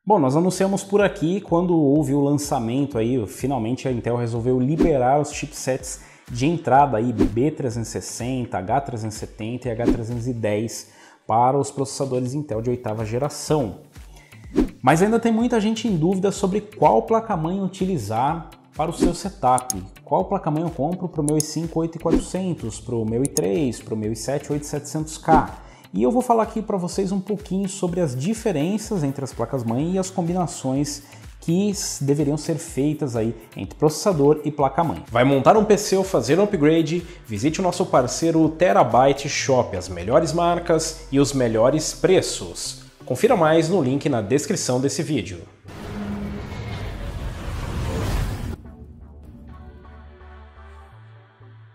Bom, nós anunciamos por aqui quando houve o lançamento aí, finalmente a Intel resolveu liberar os chipsets de entrada aí B360, H370 e H310 para os processadores Intel de 8ª geração. Mas ainda tem muita gente em dúvida sobre qual placa-mãe utilizar para o seu setup. Qual placa-mãe eu compro para o meu i5 8400, para o meu i3, para o meu i7 8700K. E eu vou falar aqui para vocês um pouquinho sobre as diferenças entre as placas-mãe e as combinações que deveriam ser feitas aí entre processador e placa-mãe. Vai montar um PC ou fazer um upgrade? Visite o nosso parceiro Terabyte Shop, as melhores marcas e os melhores preços. Confira mais no link na descrição desse vídeo.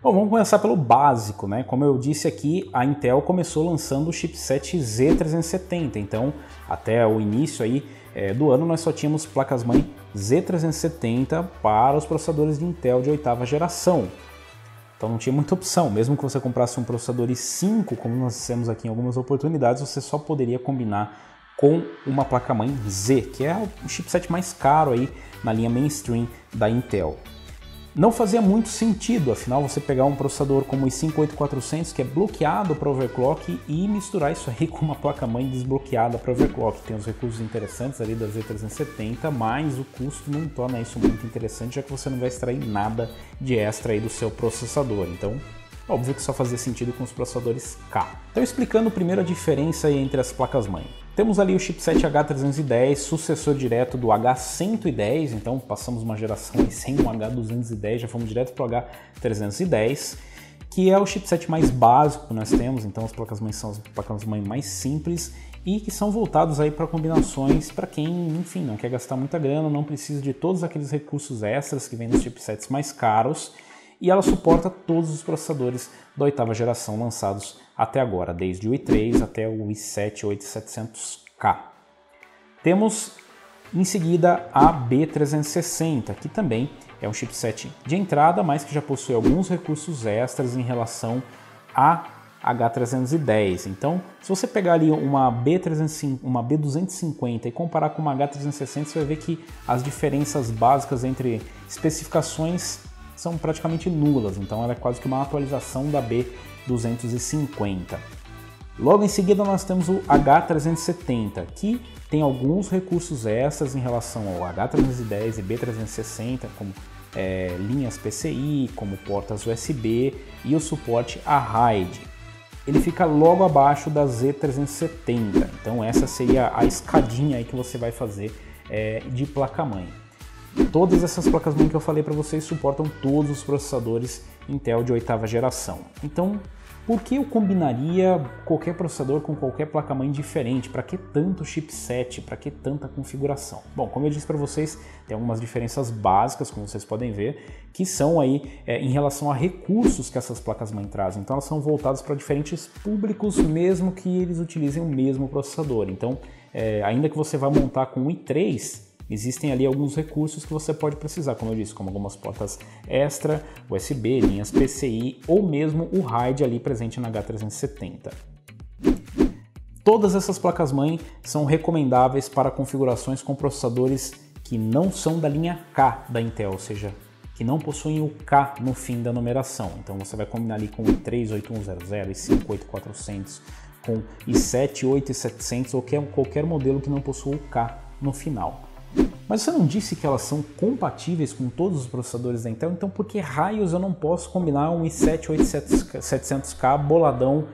Bom, vamos começar pelo básico, né? Como eu disse aqui, a Intel começou lançando o chipset Z370, então até o início aí do ano nós só tínhamos placas-mãe Z370 para os processadores de Intel de 8ª geração. Então não tinha muita opção, mesmo que você comprasse um processador i5, como nós dissemos aqui em algumas oportunidades, você só poderia combinar com uma placa-mãe Z, que é o chipset mais caro aí na linha mainstream da Intel. Não fazia muito sentido, afinal, você pegar um processador como o i5 8400, que é bloqueado para overclock, e misturar isso aí com uma placa-mãe desbloqueada para overclock. Tem os recursos interessantes ali da Z370, mas o custo não torna isso muito interessante, já que você não vai extrair nada de extra aí do seu processador. Então, óbvio que só fazia sentido com os processadores K. Então, explicando primeiro a diferença aí entre as placas-mãe. Temos ali o chipset H310, sucessor direto do H110, então passamos uma geração aí sem um H210, já fomos direto para o H310, que é o chipset mais básico que nós temos, então as placas-mãe são as placas-mãe mais simples e que são voltados aí para combinações para quem, enfim, não quer gastar muita grana, não precisa de todos aqueles recursos extras que vêm nos chipsets mais caros, e ela suporta todos os processadores da 8ª geração lançados até agora, desde o i3 até o i7 8700K. Temos em seguida a B360, que também é um chipset de entrada, mas que já possui alguns recursos extras em relação a H310. Então, se você pegar ali uma B250 e comparar com uma H360, você vai ver que as diferenças básicas entre especificações são praticamente nulas, então ela é quase que uma atualização da B250. Logo em seguida nós temos o H370, que tem alguns recursos extras em relação ao H310 e B360, como linhas PCI, como portas USB e o suporte a RAID. Ele fica logo abaixo da Z370, então essa seria a escadinha aí que você vai fazer de placa-mãe. Todas essas placas-mãe que eu falei para vocês suportam todos os processadores Intel de 8ª geração. Então, por que eu combinaria qualquer processador com qualquer placa-mãe diferente? Para que tanto chipset? Para que tanta configuração? Bom, como eu disse para vocês, tem algumas diferenças básicas, como vocês podem ver, que são aí em relação a recursos que essas placas-mãe trazem. Então, elas são voltadas para diferentes públicos, mesmo que eles utilizem o mesmo processador. Então, ainda que você vá montar com o i3, existem ali alguns recursos que você pode precisar, como eu disse, como algumas portas extra, USB, linhas PCI ou mesmo o RAID ali presente na H370. Todas essas placas-mãe são recomendáveis para configurações com processadores que não são da linha K da Intel, ou seja, que não possuem o K no fim da numeração. Então você vai combinar ali com o i3 8100, i5 8400, com i7 8700 ou qualquer modelo que não possua o K no final. Mas você não disse que elas são compatíveis com todos os processadores da Intel? Então por que raios eu não posso combinar um i7 8700K boladão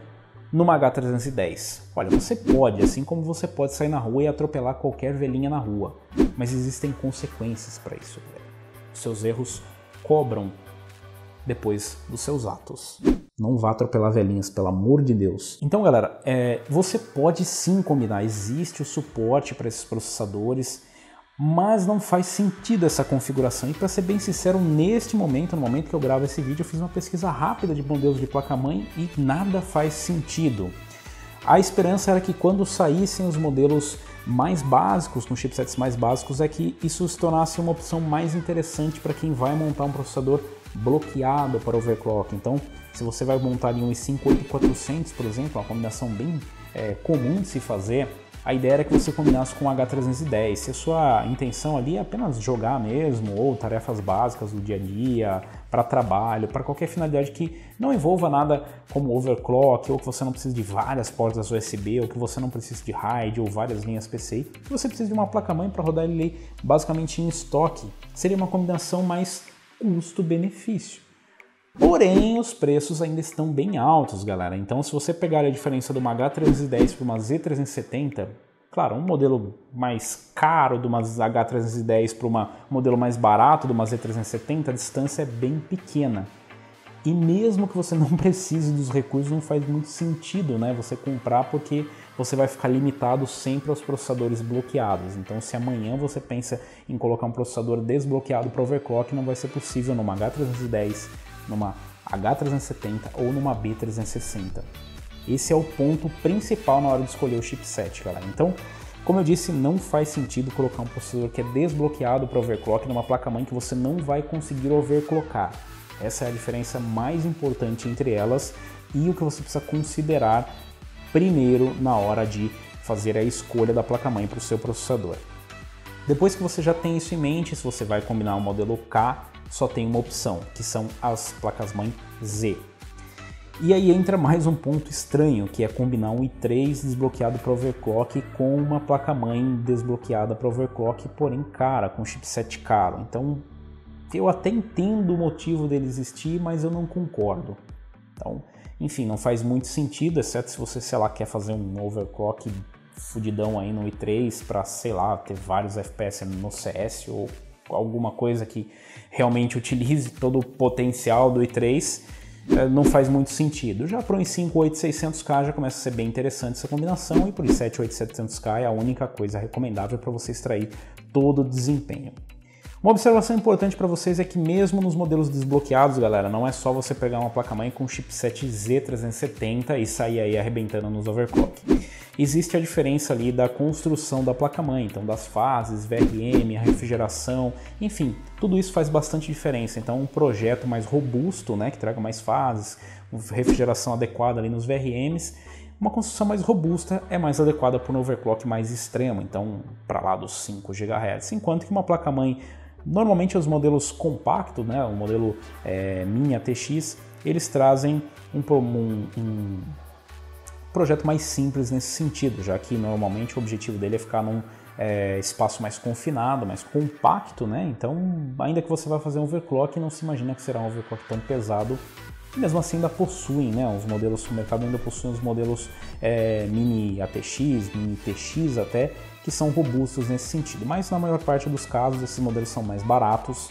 numa H310? Olha, você pode, assim como você pode sair na rua e atropelar qualquer velhinha na rua. Mas existem consequências para isso, galera. Os seus erros cobram depois dos seus atos. Não vá atropelar velhinhas, pelo amor de Deus. Então, galera, você pode sim combinar. Existe o suporte para esses processadores, mas não faz sentido essa configuração. E para ser bem sincero, neste momento, no momento que eu gravo esse vídeo, eu fiz uma pesquisa rápida de modelos de placa-mãe e nada faz sentido. A esperança era que quando saíssem os modelos mais básicos, com chipsets mais básicos, é que isso se tornasse uma opção mais interessante para quem vai montar um processador bloqueado para overclock. Então, se você vai montar ali um i5 8400, por exemplo, uma combinação bem comum de se fazer, a ideia era que você combinasse com o H310. Se a sua intenção ali é apenas jogar mesmo, ou tarefas básicas do dia a dia, para trabalho, para qualquer finalidade que não envolva nada como overclock, ou que você não precise de várias portas USB, ou que você não precise de RAID ou várias linhas PCI, que você precisa de uma placa-mãe para rodar ele basicamente em estoque, seria uma combinação mais custo-benefício. Porém, os preços ainda estão bem altos, galera. Então, se você pegar a diferença de uma H310 para uma Z370, claro, um modelo mais caro de uma H310 para um modelo mais barato de uma Z370, a distância é bem pequena. E mesmo que você não precise dos recursos, não faz muito sentido, né, você comprar, porque você vai ficar limitado sempre aos processadores bloqueados. Então, se amanhã você pensa em colocar um processador desbloqueado para overclock, não vai ser possível numa H310, numa H370 ou numa B360. Esse é o ponto principal na hora de escolher o chipset, galera. Então, como eu disse, não faz sentido colocar um processador que é desbloqueado para overclock numa placa-mãe que você não vai conseguir overclockar. Essa é a diferença mais importante entre elas e o que você precisa considerar primeiro na hora de fazer a escolha da placa-mãe para o seu processador. Depois que você já tem isso em mente, se você vai combinar o modelo K, só tem uma opção, que são as placas-mãe Z. E aí entra mais um ponto estranho, que é combinar um i3 desbloqueado para overclock com uma placa-mãe desbloqueada para overclock, porém cara, com chipset caro. Então, eu até entendo o motivo dele existir, mas eu não concordo. Então, enfim, não faz muito sentido, exceto se você, sei lá, quer fazer um overclock fudidão aí no i3 para, sei lá, ter vários FPS no CS ou alguma coisa que realmente utilize todo o potencial do i3, não faz muito sentido. Já para o i5 8600K já começa a ser bem interessante essa combinação, e para o i7 8700K é a única coisa recomendável para você extrair todo o desempenho. Uma observação importante para vocês é que mesmo nos modelos desbloqueados, galera, não é só você pegar uma placa-mãe com chipset Z370 e sair aí arrebentando nos overclock. Existe a diferença ali da construção da placa-mãe, então das fases, VRM, a refrigeração, enfim, tudo isso faz bastante diferença. Então um projeto mais robusto, né, que traga mais fases, refrigeração adequada ali nos VRMs, uma construção mais robusta é mais adequada para um overclock mais extremo, então para lá dos 5 GHz, enquanto que uma placa-mãe, normalmente os modelos compactos, né, o modelo Mini ATX, eles trazem um projeto mais simples nesse sentido, já que normalmente o objetivo dele é ficar num espaço mais confinado, mais compacto, né? Então, ainda que você vá fazer um overclock, não se imagina que será um overclock tão pesado. E mesmo assim ainda possuem, né? Os modelos do mercado ainda possuem os modelos Mini ATX, Mini TX até, que são robustos nesse sentido. Mas na maior parte dos casos esses modelos são mais baratos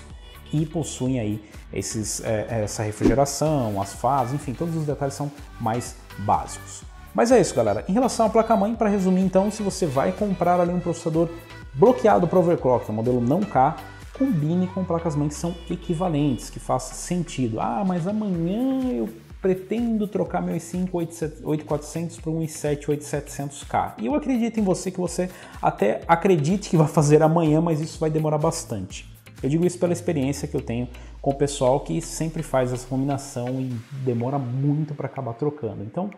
e possuem aí essa refrigeração, as fases, enfim, todos os detalhes são mais básicos. Mas é isso, galera. Em relação à placa-mãe, para resumir então, se você vai comprar ali um processador bloqueado para overclock, o modelo não K, combine com placas-mãe que são equivalentes, que faça sentido. Ah, mas amanhã eu pretendo trocar meu i5 8400 para um i7 8700K. E eu acredito em você, que você até acredite que vai fazer amanhã, mas isso vai demorar bastante. Eu digo isso pela experiência que eu tenho com o pessoal que sempre faz essa combinação e demora muito para acabar trocando. Então,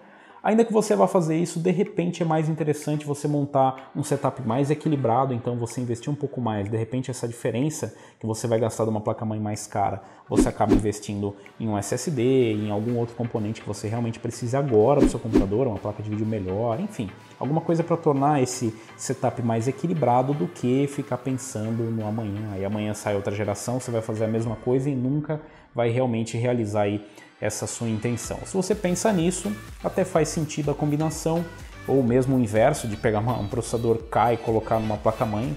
ainda que você vá fazer isso, de repente é mais interessante você montar um setup mais equilibrado, então você investir um pouco mais. De repente essa diferença que você vai gastar de uma placa-mãe mais cara, você acaba investindo em um SSD, em algum outro componente que você realmente precise agora do seu computador, uma placa de vídeo melhor, enfim, alguma coisa para tornar esse setup mais equilibrado do que ficar pensando no amanhã. Aí amanhã sai outra geração, você vai fazer a mesma coisa e nunca vai realmente realizar aí essa sua intenção. Se você pensa nisso, até faz sentido a combinação, ou mesmo o inverso, de pegar um processador K e colocar numa placa-mãe,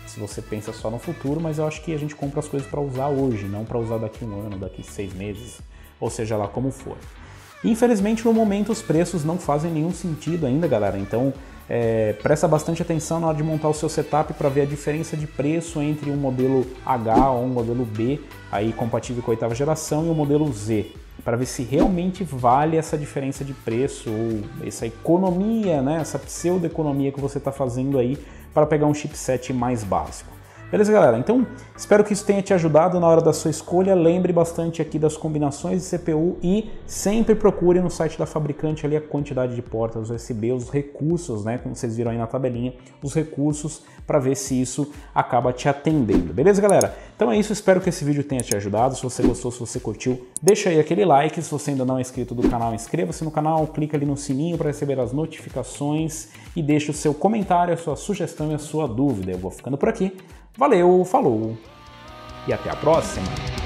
se você pensa só no futuro, mas eu acho que a gente compra as coisas para usar hoje, não para usar daqui a um ano, daqui a 6 meses, ou seja lá como for. Infelizmente, no momento, os preços não fazem nenhum sentido ainda, galera, então presta bastante atenção na hora de montar o seu setup para ver a diferença de preço entre um modelo H ou um modelo B, aí compatível com a 8ª geração, e o modelo Z, para ver se realmente vale essa diferença de preço ou essa economia, né, essa pseudo-economia que você está fazendo aí para pegar um chipset mais básico. Beleza, galera? Então, espero que isso tenha te ajudado na hora da sua escolha. Lembre bastante aqui das combinações de CPU e sempre procure no site da fabricante ali a quantidade de portas USB, os recursos, né? Como vocês viram aí na tabelinha, os recursos para ver se isso acaba te atendendo. Beleza, galera? Então é isso, espero que esse vídeo tenha te ajudado. Se você gostou, se você curtiu, deixa aí aquele like. Se você ainda não é inscrito do canal, inscreva-se no canal, clica ali no sininho para receber as notificações e deixa o seu comentário, a sua sugestão e a sua dúvida. Eu vou ficando por aqui. Valeu, falou e até a próxima!